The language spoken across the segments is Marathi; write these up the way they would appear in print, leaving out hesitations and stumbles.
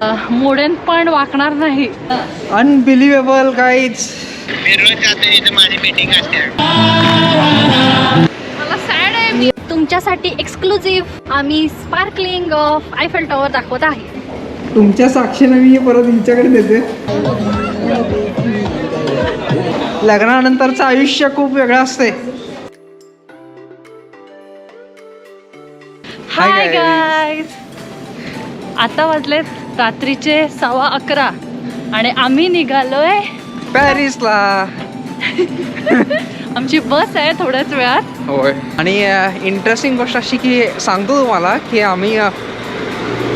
मोडेन पण वाकणार नाही. Unbelievable guys. मी रोज जातो इथे माझी मीटिंग असते. मला सॅड आहे. तुमच्यासाठी एक्सक्लुझिव्ह आम्ही स्पार्कलिंग ऑफ आयफेल टॉवर दाखवत आहे. तुमच्या साक्षीने मी परत हिच्याकडे देते. लग्नानंतरचं आयुष्य खूप वेगळं असते. हाय गाईज, आता वाजलेत रात्रीचे 11:15 आणि आम्ही निघालोय पॅरिसला. आमची बस आहे थोड्याच वेळात. होय. आणि इंटरेस्टिंग गोष्ट अशी की सांगतो तुम्हाला की आम्ही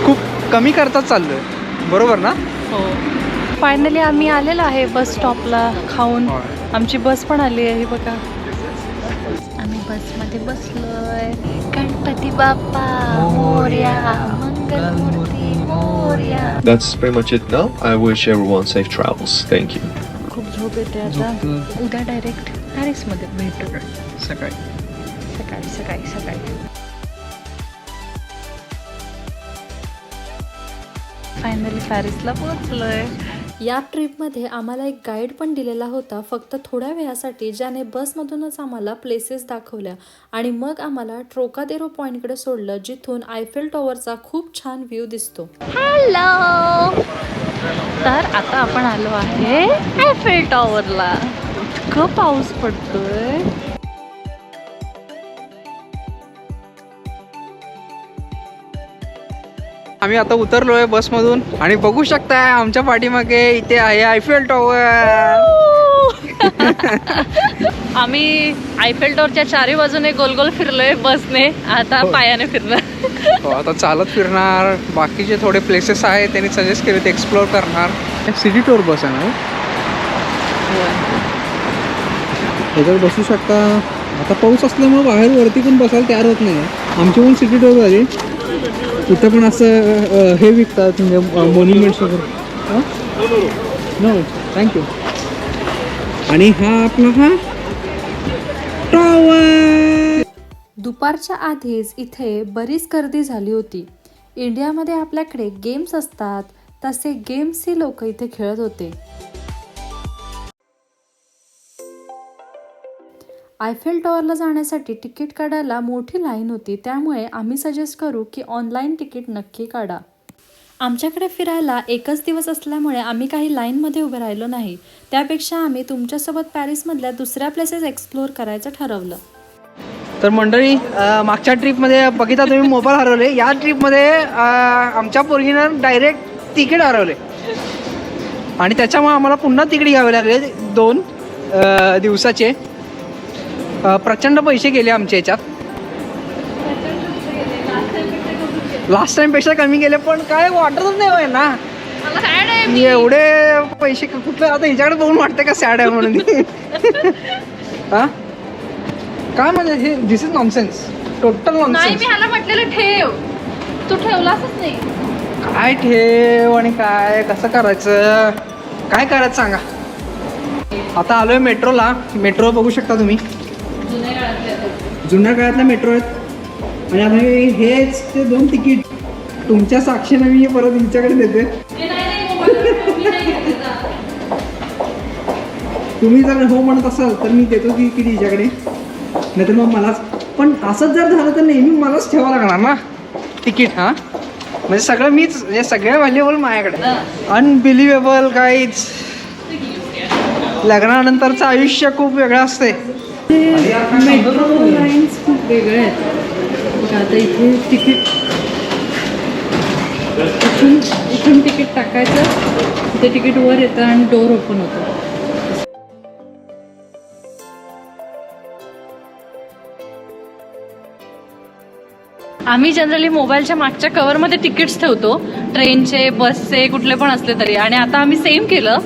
खूप कमी करतात चाललोय, बरोबर ना? हो, फायनली आम्ही आलेलो आहे बस स्टॉपला खाऊन. आमची बस पण आली आहे, बघा. आम्ही बसमध्ये बसलोय. Ganpati Bappa Morya, Mangalmurti Morya. That's pretty much it now. I wish everyone safe travels. Thank you. खूप झोप येते आता. उद्या डायरेक्ट पॅरिसमध्ये भेटू. सकाळी सकाळी सकाळी सकाळी. फायनली पॅरिसला पोहोचलोय. या ट्रिपमध्ये आम्हाला एक गाईड पण दिलेला होता, फक्त थोड्या वेळासाठी, ज्याने बसमधूनच आम्हाला प्लेसेस दाखवल्या आणि मग आम्हाला ट्रोकादेरो पॉईंटकडे सोडलं, जिथून आयफेल टॉवरचा खूप छान व्ह्यू दिसतो. हॅलो, तर आता आपण आलो आहे आयफेल टॉवरला. इतकं पाऊस पडतोय. आम्ही आता उतरलोय बसमधून आणि बघू शकताय आमच्या पाठीमागे इथे आहे आयफेल टॉवर. आम्ही आयफेल टॉवरच्या चारी बाजूने गोल गोल फिरलोय बसने. आता पायाने फिरणार. हो, आता चालत फिरणार. बाकीचे थोडे प्लेसेस आहेत त्यांनी सजेस्ट केले ते एक्सप्लोर करणार. सिटी टूर बस आहे ना, त्याच्यावर बसू शकता. आता पाऊस असल्यामुळे बाहेर वरती पण बसायला तयार होत नाही. आमची पण सिटी टूर झाली. इथं पण असं हे विकतात, म्हणजे मॉन्युमेंट्स वगैरे. No thank you. आणि हा आपला हा टॉवर. दुपारच्या आधीच इथे बरीच गर्दी झाली होती. इंडियामध्ये आपल्याकडे गेम्स असतात, तसे गेम्सही लोक इथे खेळत होते. आयफेल टॉवरला जाण्यासाठी तिकीट काढायला मोठी लाईन होती, त्यामुळे आम्ही सजेस्ट करू की ऑनलाईन तिकीट नक्की काढा. आमच्याकडे फिरायला एकच दिवस असल्यामुळे आम्ही काही लाईनमध्ये उभे राहिलो नाही. त्यापेक्षा आम्ही तुमच्यासोबत पॅरिसमधल्या दुसऱ्या प्लेसेस एक्सप्लोअर करायचं ठरवलं. तर मंडळी, मागच्या ट्रिपमध्ये बघितला तुम्ही मोबाईल हरवले. या ट्रिपमध्ये आमच्या पोरगीनं डायरेक्ट तिकीट हरवले आणि त्याच्यामुळे आम्हाला पुन्हा तिकीट घ्यावे लागले 2 दिवसाचे. प्रचंड पैसे गेले आमच्या ह्याच्यात. लास्ट टाइमपेक्षा कमी गेले, पण काय वाटतच नाही होय ना. एवढे पैसे कुठले आता हिच्याकडे बघून वाटतं का सॅड आहे म्हणून. हा काय म्हणजे हे दिस इज नॉनसेन्स, टोटल नाही, नॉनसेन्स. मी ह्याला म्हटलेलं ठेव, तू ठेवलाच नाही. काय ठेव आणि काय कसं करायचं, काय करायचं सांगा. आता आलोय मेट्रोला. मेट्रो बघू शकता तुम्ही, जुन्या काळातल्या मेट्रो आहेत. आणि आता हेच ते 2 तिकीट तुमच्या साक्षीने मी परत हिच्याकडे देते. तुम्ही जर हो म्हणत असाल तर मी देतो तिकीट हिच्याकडे, नाही तर मग मलाच. पण असंच जर झालं तर नेहमी मलाच ठेवावं लागणार ना तिकीट. हां, म्हणजे सगळं मीच, म्हणजे सगळ्या व्हॅल्युएबल माझ्याकडे. Unbelievable guys. लग्नानंतरचं आयुष्य खूप वेगळं असते. मेट्रो लाईन्स खूप वेगळे आहेत. आता इथे तिकीट इथून तिकीट टाकायचं, ते तिकीट वर येतं आणि डोर ओपन होतं. आम्ही जनरली मोबाईलच्या मागच्या कव्हरमध्ये तिकीट्स ठेवतो, ट्रेनचे, बसचे, कुठले पण असले तरी. आणि आता आम्ही सेम केलं,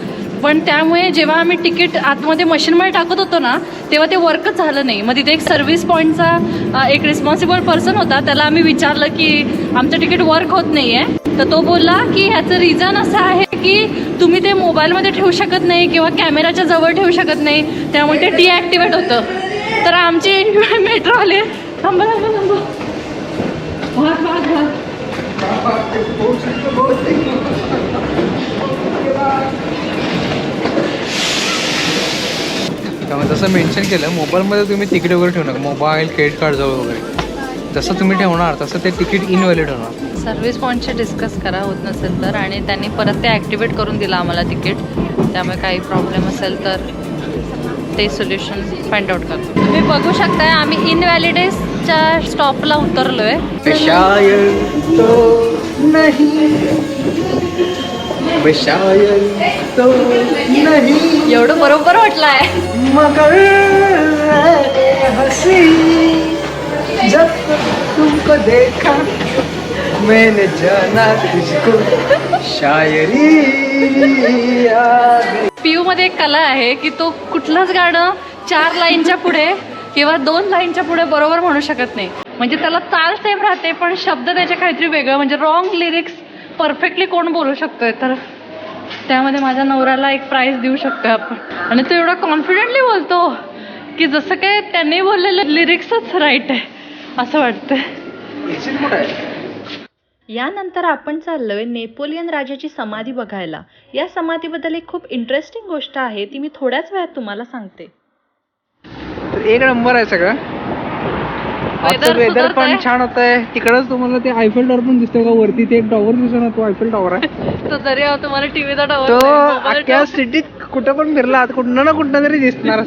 पण त्यामुळे जेव्हा आम्ही तिकीट आतमध्ये मशीनमध्ये टाकत होतो ना, तेव्हा ते वर्कच झालं नाही. मग तिथे एक सर्व्हिस पॉईंटचा एक रिस्पॉन्सिबल पर्सन होता, त्याला आम्ही विचारलं की आमचं तिकीट वर्क होत नाही आहे. तर तो बोलला की ह्याचं रिझन असं आहे की तुम्ही ते मोबाईलमध्ये ठेवू शकत नाही किंवा कॅमेराच्या जवळ ठेवू शकत नाही, त्यामुळे ते डिॲक्टिवेट होतं. तर आमचे मेट्रो आले. थांबा थांबा थांबा. त्यामुळे जसं मेन्शन केलं मोबाईलमध्ये तुम्ही तिकीट वगैरे ठेवू नका, मोबाईल क्रेडिट कार्ड जवळ वगैरे जसं तुम्ही ठेवणार तसं ते तिकीट इनव्हॅलिड होणार. सर्व्हिस पॉईंटचे डिस्कस करा होत नसेल तर, आणि त्यांनी परत ते ॲक्टिवेट करून दिलं आम्हाला तिकीट. त्यामुळे काही प्रॉब्लेम असेल तर ते सोल्युशन फाइंड आउट करतो. तुम्ही बघू शकताय आम्ही इनव्हॅलिडेसच्या स्टॉपला उतरलो आहे. शायद तो नहीं, मैं शायद तो नहीं, एवढं बरोबर वाटलंय. मगर हंसी जब तुमको देखा मैंने जाना तुझको शायरी आ गई. पीयू मध्ये एक कला आहे की तो कुठलंच गाणं 4 लाईनच्या पुढे किंवा 2 लाईनच्या पुढे बरोबर म्हणू शकत नाही. म्हणजे त्याला चाल सेम राहते पण शब्द त्याचे काहीतरी वेगळं, म्हणजे रॉंग लिरिक्स परफेक्टली कोण बोलू शकतोय. तर त्यामध्ये माझ्या नवऱ्याला एक प्राइज देऊ शकतोय आपण. आणि तो एवढा कॉन्फिडेंटली बोलतो की जसं काय त्यांनी बोललेलं लिरिक्सच राईट आहे असं वाटतंय. यानंतर आपण चाललोय नेपोलियन राजाची समाधी बघायला. या समाधीबद्दल एक खूप इंटरेस्टिंग गोष्ट आहे, ती मी थोड्याच वेळात तुम्हाला सांगते. तर एक नंबर आहे सगळं. आजचं वेदर पण छान होत आहे. तिकडच तुम्हाला ते आयफेल टॉवर पण दिसतोय का वरती, ते एक टॉवर दिसतो ना, तो आयफेल टॉवर आहे. तो जरी तुम्हाला टीव्हीचा तो अख्ख्या सिटीत कुठं पण फिरला कुठं ना कुठं तरी दिसणार.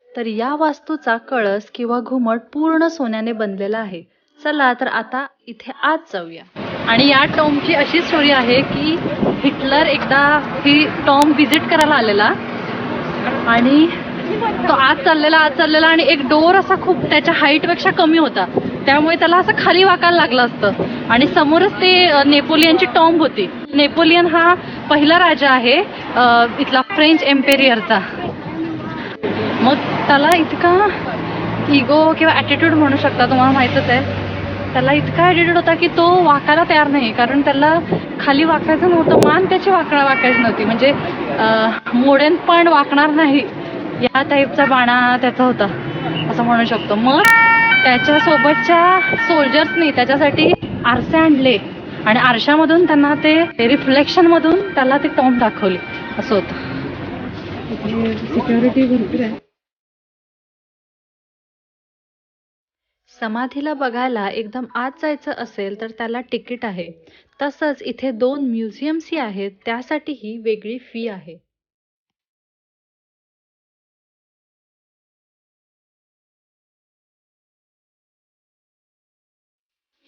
तर या वास्तूचा कळस किंवा घुमट पूर्ण सोन्याने बनलेला आहे. चला तर आता इथे आत जाऊया. आणि या टॉमची अशी स्टोरी आहे की हिटलर एकदा ही टॉम व्हिजिट करायला आलेला आणि तो आत चाललेला आणि एक डोर असा खूप त्याच्या हाईटपेक्षा कमी होता, त्यामुळे त्याला असं खाली वाकायला लागलं असतं. आणि समोरच ते नेपोलियनची टॉम्ब होती. नेपोलियन हा पहिला राजा आहे इथला फ्रेंच एम्पेरियरचा. मग त्याला इतका इगो किंवा ॲटिट्यूड म्हणू शकता, तुम्हाला माहीतच आहे. त्याला इतका ॲटिट्यूड होता की तो वाकायला तयार नाही, कारण त्याला खाली वाकायचं नव्हतं. मान त्याची वाकायची नव्हती, म्हणजे मोडेन पण वाकणार नाही या टाईपचा बाणा त्याचा होता असं म्हणू शकतो. मग त्याच्यासोबतच्या सोल्जर्सनी त्याच्यासाठी आरसे आणले आणि आरशामधून त्यांना ते रिफ्लेक्शनमधून त्याला ते टॉम दाखवली असं होतं. सिक्युरिटी भरपूर आहे. समाधीला बघायला एकदम आत जायचं असेल तर त्याला तिकीट आहे. तसंच इथे 2 म्युझियम्सही आहेत, त्यासाठीही वेगळी फी आहे.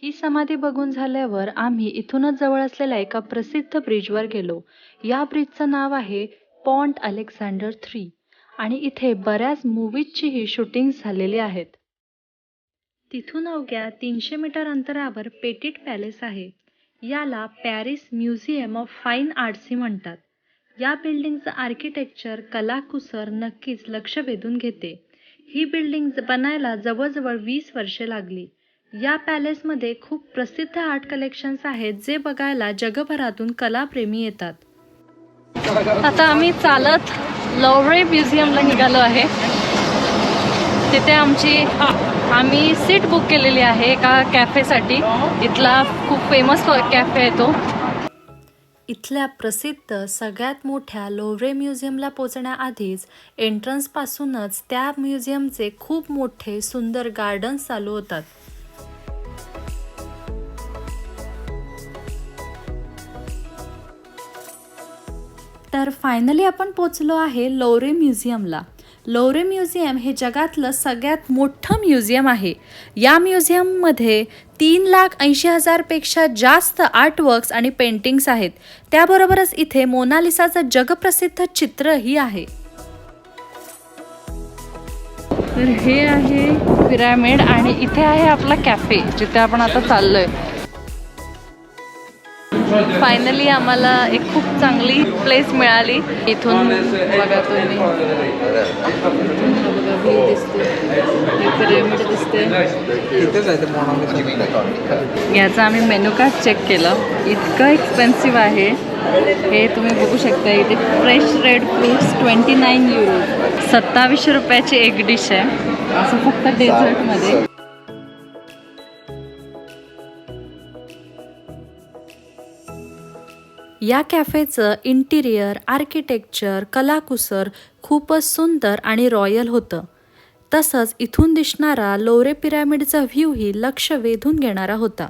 ही समाधी बघून झाल्यावर आम्ही इथूनच जवळ असलेल्या एका प्रसिद्ध ब्रिजवर गेलो. या ब्रिजचं नाव आहे पॉन्ट अलेक्झांडर 3 आणि इथे बऱ्याच मूवीजचीही शूटिंग्स झालेली आहेत. तिथून अवघ्या 300 मीटर अंतरावर पेटिट पॅलेस आहे. याला पॅरिस म्युझियम ऑफ फाईन आर्ट्सही म्हणतात. या बिल्डिंगचं आर्किटेक्चर कलाकुसर नक्कीच लक्ष वेधून घेते. ही बिल्डिंग बनायला जवळजवळ 20 वर्षे लागली. या पॅलेसमध्ये खूप प्रसिद्ध आर्ट कलेक्शन्स आहेत, जे बघायला जगभरातून कलाप्रेमी येतात. आता आम्ही चालत लॉव्रे म्युझियमला निघालो आहे. तिथे आम्ही सीट बुक केलेली आहे एका कॅफेसाठी. इथला खूप फेमस कॅफे आहे तो. इथल्या प्रसिद्ध सगळ्यात मोठ्या लोव्रे म्युझियमला पोचण्याआधीच एंट्रन्सपासूनच त्या म्युझियमचे खूप मोठे सुंदर गार्डन्स चालू होतात. तर फायनली आपण पोचलो आहे लोव्रे म्युझियमला. लोव्रे म्युझियम हे जगातलं सगळ्यात मोठं म्युझियम आहे. या म्युझियममध्ये 3,80,000 पेक्षा जास्त आर्टवर्क्स आणि पेंटिंग्स आहेत. त्याबरोबरच इथे मोनालिसाचं जगप्रसिद्ध चित्रही आहे. तर हे आहे पिरॅमिड आणि इथे आहे आपला कॅफे जिथे आपण आता चाललोय. फायनली आम्हाला एक खूप चांगली प्लेस मिळाली. इथून बघा तुम्ही, व्ह्यू दिसते, पिरॅमिड दिसते. याचा आम्ही मेनू कार्ड चेक केलं, इतकं एक्सपेन्सिव्ह आहे हे तुम्ही बघू शकता. इथे फ्रेश रेड फ्रूट्स 29 युरो, 27 रुपयाची एक डिश आहे, असं फक्त डेझर्टमध्ये. या कॅफेचं इंटिरियर, आर्किटेक्चर, कलाकुसर खूपच सुंदर आणि रॉयल होतं. तसंच इथून दिसणारा लोरे पिरॅमिडचा व्ह्यूही लक्ष वेधून घेणारा होता.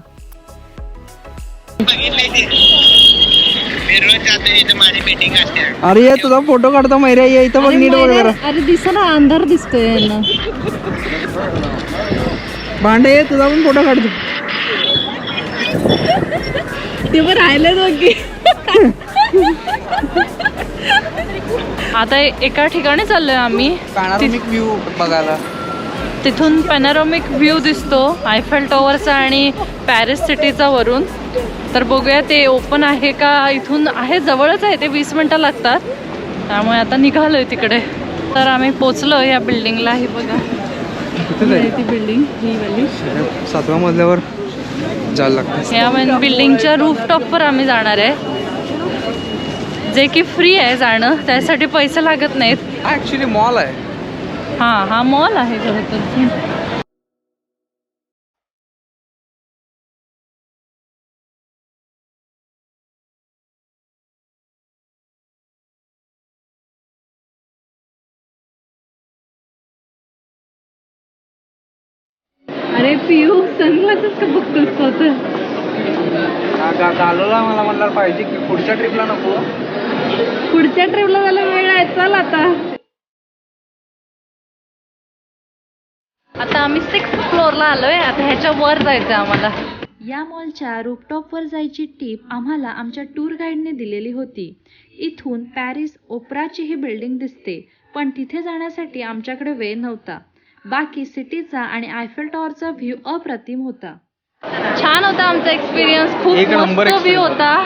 बघितलंय ते मी रोज जातो इथं माझी मीटिंग असते. अरे ये तुझा फोटो काढतो मैऱ्या, ये इथं बघ, नीट बघ जरा. अरे दिसना, अंधार दिसतोय ना. भांडे ये, तुझा पण फोटो काढतो. ते पण राहिले दोघी. आता एका ठिकाणी चाललोय आम्ही. पॅनोरामिक व्ह्यू बघायला. तिथून पॅनोरामिक व्ह्यू दिसतो आयफेल टॉवरचा आणि पॅरिस सिटीचा वरून. तर बघूया ते ओपन आहे का. इथून आहे, जवळच आहे ते, 20 मिनिटं लागतात. त्यामुळे आता निघालोय तिकडे. तर आम्ही पोचलो या बिल्डिंगला. ही बघा, ती बिल्डिंग, ही वाली 7व्या मजल्यावर जायला लागतं. या बिल्डिंगच्या रूफटॉपवर आम्ही जाणार आहे, जे की फ्री आहे जाणं, त्यासाठी पैसे लागत नाहीत. हा ॲक्च्युली मॉल आहे. हा मॉल आहे खरं तर. अरे पियू, सनग्लासेस का बघतोस तू? घालवला मला म्हणणार पाहिजे की पुढच्या ट्रिपला नको. पुढच्या ट्रिपला जायला वेळ आहे. चल आता आम्ही 6th फ्लोअरला आलोय. आता ह्याच्या वर जायचं आम्हाला. या मॉलच्या रूफटॉपवर जायची टिप आम्हाला आमच्या टूर गाईडने दिलेली होती. इथून पॅरिस ओपराची ही बिल्डिंग दिसते, पण तिथे जाण्यासाठी आमच्याकडे वेळ नव्हता. बाकी सिटीचा आणि आयफेल टॉवरचा व्ह्यू अप्रतिम होता. छान होता आमचा एक्सपिरियन्स. खूप मस्त व्ह्यू होता,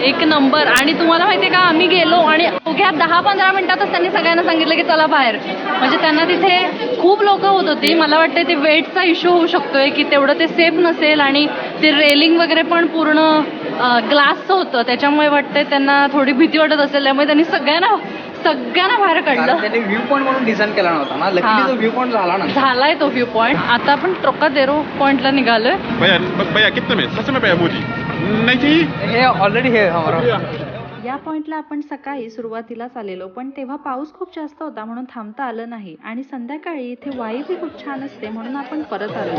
एक नंबर. आणि तुम्हाला माहितीये का, आम्ही गेलो आणि अवघ्या 10-15 मिनिटातच त्यांनी सगळ्यांना सांगितलं की चला बाहेर. म्हणजे त्यांना तिथे खूप लोक होत होती. मला वाटतं ते वेटचा इश्यू होऊ शकतोय की तेवढं ते सेफ नसेल. आणि ते रेलिंग वगैरे पण पूर्ण ग्लासचं होतं, त्याच्यामुळे वाटतंय त्यांना थोडी भीती वाटत असेल. त्यामुळे त्यांनी सगळ्यांना बाहेर काढलं. त्यांनी व्ह्यू पॉइंट म्हणून डिझाइन केला नव्हता ना, लकीली तो व्ह्यू पॉइंट झाला ना. झालाय तो व्ह्यू पॉइंट. आता आपण ट्रोकादेरो पॉइंटला निघालोय. भैया कितने में सबसे में भैया मोदी नहीं चाहिए. हे ऑलरेडी हे हमारा. या पॉइंटला आपण सकाळी सुरुवातीलाच आलेलो, पण तेव्हा पाऊस खूप जास्त होता म्हणून थांबता आलं नाही. आणि संध्याकाळी इथे वाईबही खूप छान असते म्हणून आपण परत आलो.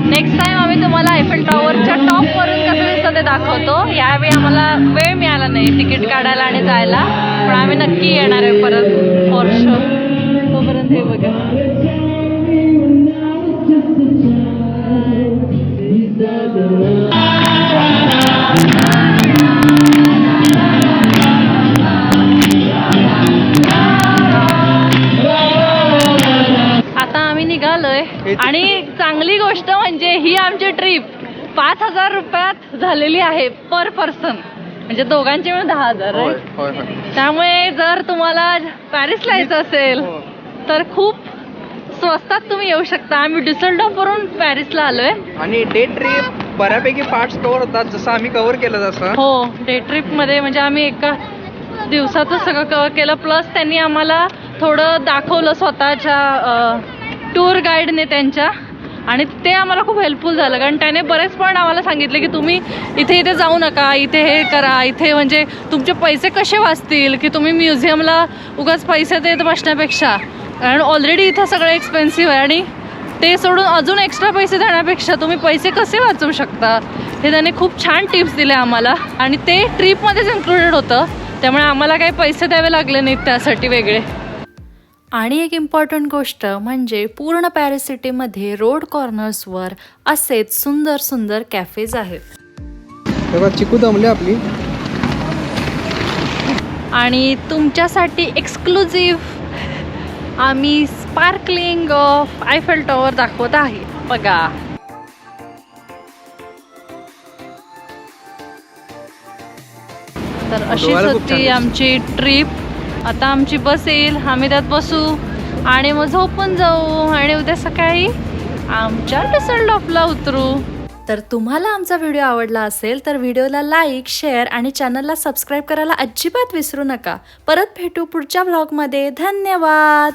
नेक्स्ट टाइम आम्ही तुम्हाला आयफेल टॉवरच्या टॉप वरून कसं दिसतं ते दाखवतो. यावेळी आम्हाला वेळ मिळाला नाही तिकीट काढायला आणि जायला, पण आम्ही नक्की येणार आहे परत फॉर शुअर. तोपर्यंत हे बघा, निघालोय. आणि चांगली गोष्ट म्हणजे ही आमची ट्रिप 5,000 रुपयात झालेली आहे पर पर्सन. म्हणजे दोघांचे मिळून 10,000. त्यामुळे जर तुम्हाला पॅरिसला यायचं असेल तर खूप स्वस्तात तुम्ही येऊ शकता. आम्ही डिसल्डॉफ वरून पॅरिसला आलोय. आणि डे ट्रिप बऱ्यापैकी पार्ट्स कव्हर होतात, जसं आम्ही कव्हर केलं तसं. हो, डे ट्रिप मध्ये म्हणजे आम्ही एका दिवसातच सगळं कव्हर केलं. प्लस त्यांनी आम्हाला थोडं दाखवलं स्वतःच्या टूर गाईडने त्यांच्या, आणि ते आम्हाला खूप हेल्पफुल झालं. कारण त्याने बरेच पॉईंट आम्हाला सांगितले की तुम्ही इथे जाऊ नका, इथे हे करा, इथे म्हणजे तुमचे पैसे कसे वाचतील, की तुम्ही म्युझियमला उगाच पैसे देत बसण्यापेक्षा, कारण ऑलरेडी इथं सगळं एक्सपेन्सिव्ह आहे, आणि ते सोडून अजून एक्स्ट्रा पैसे देण्यापेक्षा तुम्ही पैसे कसे वाचवू शकता, हे त्याने खूप छान टिप्स दिले आम्हाला. आणि ते ट्रिपमध्येच इन्क्लुडेड होतं, त्यामुळे आम्हाला काही पैसे द्यावे लागले नाहीत त्यासाठी वेगळे. आणि एक इम्पॉर्टंट गोष्ट म्हणजे पूर्ण पॅरिस सिटीमध्ये रोड कॉर्नर्सवर असेच सुंदर सुंदर कॅफेज आहेत. तेव्हा चिकू दमले आपली. आणि तुमच्यासाठी एक्सक्लुझिव्ह आम्ही स्पार्कलिंग ऑफ आयफेल टॉवर दाखवत आहे. बघा, तर अशीच होती आमची ट्रिप. आता आमची बस येईल, आम्ही त्यात बसू आणि मग झोपून जाऊ, आणि उद्या सकाळी आमच्या डिसल्डॉफला उतरू. तर तुम्हाला आमचा व्हिडिओ आवडला असेल तर व्हिडिओला लाईक, शेअर आणि चॅनलला सबस्क्राईब करायला अजिबात विसरू नका. परत भेटू पुढच्या व्लॉगमध्ये. धन्यवाद.